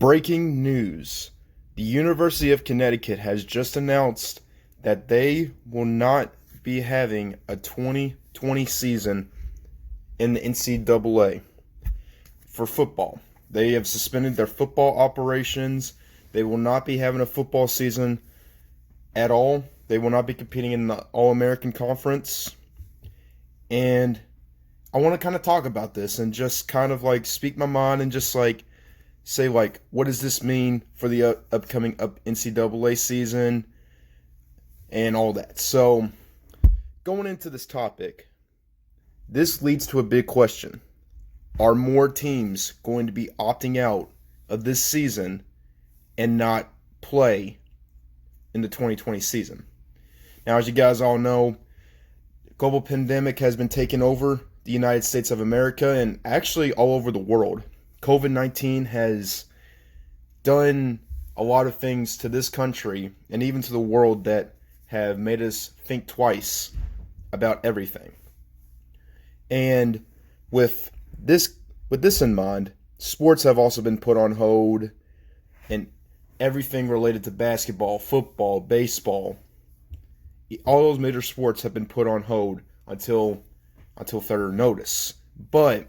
Breaking news. The University of Connecticut has just announced that they will not be having a 2020 season in the NCAA for football. They have suspended their football operations. They will not be having a football season at all. They will not be competing in the All-American Conference. And I want to kind of talk about this and just kind of speak my mind and just say what does this mean for the upcoming NCAA season and all that. So going into this topic, this leads to a big question. Are more teams going to be opting out of this season and not play in the 2020 season? Now, as you guys all know, global pandemic has been taking over the United States of America and actually all over the world. COVID-19 has done a lot of things to this country and even to the world that have made us think twice about everything. And with this in mind, sports have also been put on hold, and everything related to basketball, football, baseball, all those major sports have been put on hold until further notice. But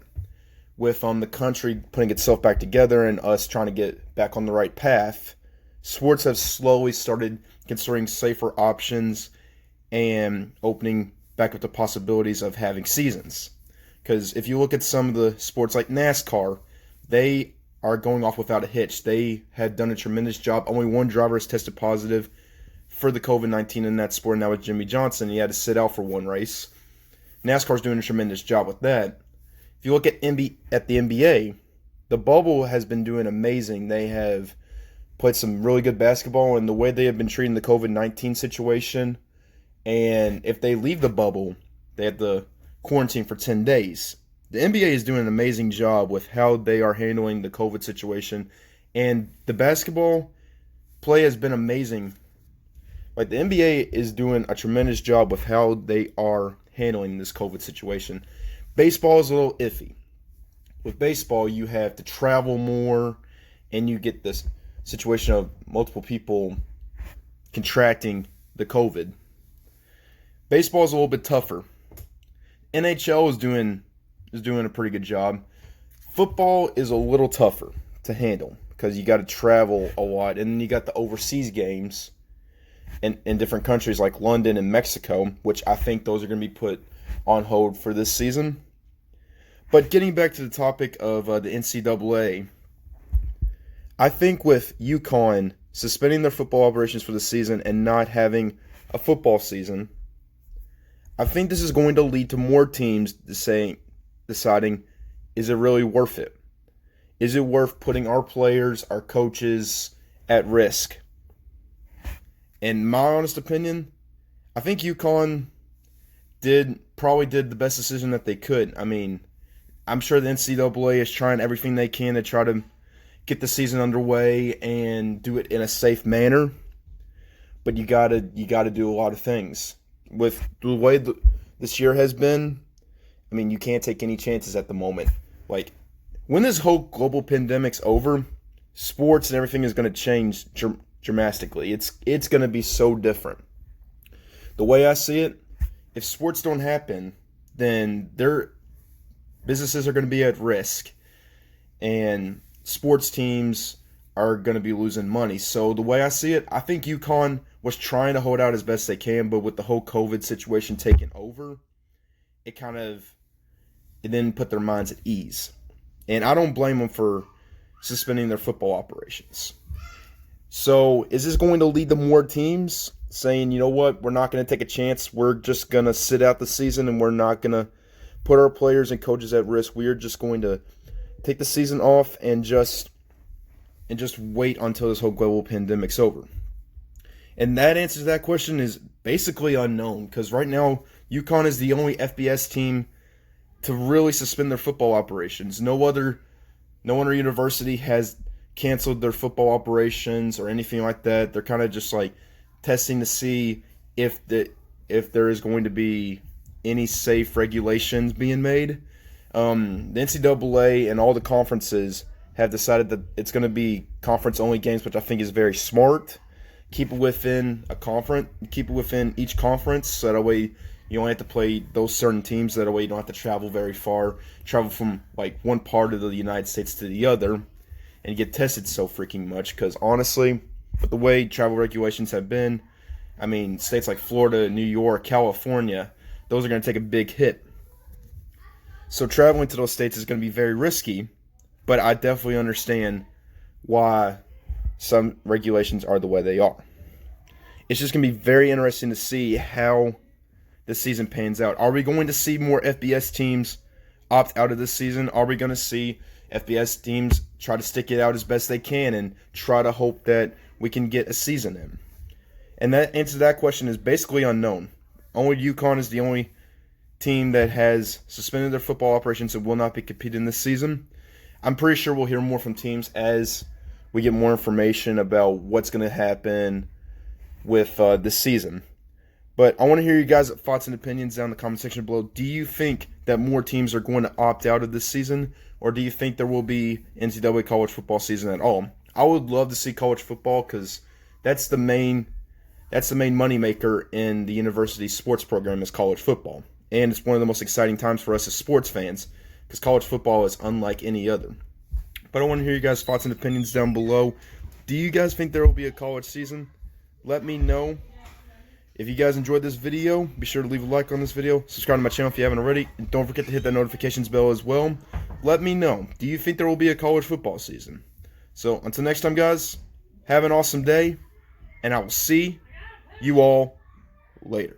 with the country putting itself back together and us trying to get back on the right path, sports have slowly started considering safer options and opening back up the possibilities of having seasons. Because if you look at some of the sports like NASCAR, they are going off without a hitch. They had done a tremendous job. Only one driver has tested positive for the COVID-19 in that sport, and that was Jimmy Johnson. He had to sit out for one race. NASCAR's doing a tremendous job with that. If you look at the NBA, the bubble has been doing amazing. They have played some really good basketball, and the way they have been treating the COVID-19 situation, and if they leave the bubble, they have to quarantine for 10 days. The NBA is doing an amazing job with how they are handling the COVID situation, and the basketball play has been amazing. The NBA is doing a tremendous job with how they are handling this COVID situation. Baseball is a little iffy. With baseball, you have to travel more, and you get this situation of multiple people contracting the COVID. Baseball is a little bit tougher. NHL is doing a pretty good job. Football is a little tougher to handle because you got to travel a lot, and then you got the overseas games in different countries like London and Mexico, which I think those are going to be put on hold for this season. But getting back to the topic of the NCAA, I think with UCONN suspending their football operations for the season and not having a football season, I think this is going to lead to more teams deciding, is it really worth it? Is it worth putting our players, our coaches at risk? In my honest opinion, I think UConn probably did the best decision that they could. I mean, I'm sure the NCAA is trying everything they can to try to get the season underway and do it in a safe manner. But you gotta do a lot of things. With the way this year has been, I mean, you can't take any chances at the moment. When this whole global pandemic's over, sports and everything is going to change dramatically. It's going to be so different. The way I see it, if sports don't happen, then their businesses are going to be at risk, and sports teams are going to be losing money. So the way I see it, I think UConn was trying to hold out as best they can, but with the whole COVID situation taking over, it then put their minds at ease. And I don't blame them for suspending their football operations. So is this going to lead to more teams saying, you know what, we're not going to take a chance, we're just going to sit out the season and we're not going to put our players and coaches at risk, we are just going to take the season off and just wait until this whole global pandemic's over? And that answer to that question is basically unknown, because right now UConn is the only FBS team to really suspend their football operations. No other university has canceled their football operations or anything like that. They're kind of just testing to see if there is going to be any safe regulations being made. The NCAA and all the conferences have decided that it's going to be conference-only games, which I think is very smart. Keep it within a conference. Keep it within each conference, so that way you only have to play those certain teams. That way you don't have to travel very far. Travel from like one part of the United States to the other and get tested so freaking much. Because honestly, with the way travel regulations have been, I mean, states like Florida, New York, California, those are going to take a big hit. So traveling to those states is going to be very risky, but I definitely understand why some regulations are the way they are. It's just going to be very interesting to see how the season pans out. Are we going to see more FBS teams opt out of this season? Are we going to see FBS teams try to stick it out as best they can and try to hope that we can get a season in? And that answer to that question is basically unknown. Only UCONN is the only team that has suspended their football operations and will not be competing this season. I'm pretty sure we'll hear more from teams as we get more information about what's going to happen with this season. But I want to hear you guys' thoughts and opinions down in the comment section below. Do you think that more teams are going to opt out of this season, or do you think there will be NCAA college football season at all? I would love to see college football because that's the main moneymaker in the university sports program is college football. And it's one of the most exciting times for us as sports fans because college football is unlike any other. But I want to hear you guys' thoughts and opinions down below. Do you guys think there will be a college season? Let me know. If you guys enjoyed this video, be sure to leave a like on this video. Subscribe to my channel if you haven't already. And don't forget to hit that notifications bell as well. Let me know. Do you think there will be a college football season? So until next time, guys, have an awesome day. And I will see you all later.